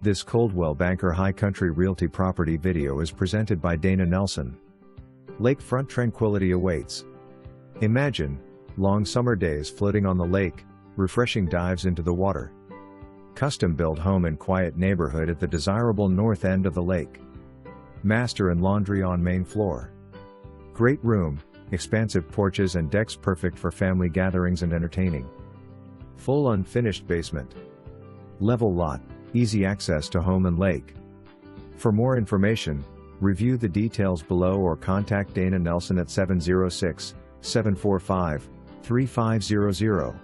This Coldwell Banker High Country Realty property video is presented by Dana Nelson. Lakefront tranquility awaits. Imagine long summer days floating on the lake, refreshing dives into the water. Custom-built home in quiet neighborhood at the desirable north end of the lake. Master and laundry on main floor. Great room, expansive porches and decks perfect for family gatherings and entertaining. Full unfinished basement. Level lot, easy access to home and lake. For more information, review the details below or contact Dana Nelson at 706-745-3500.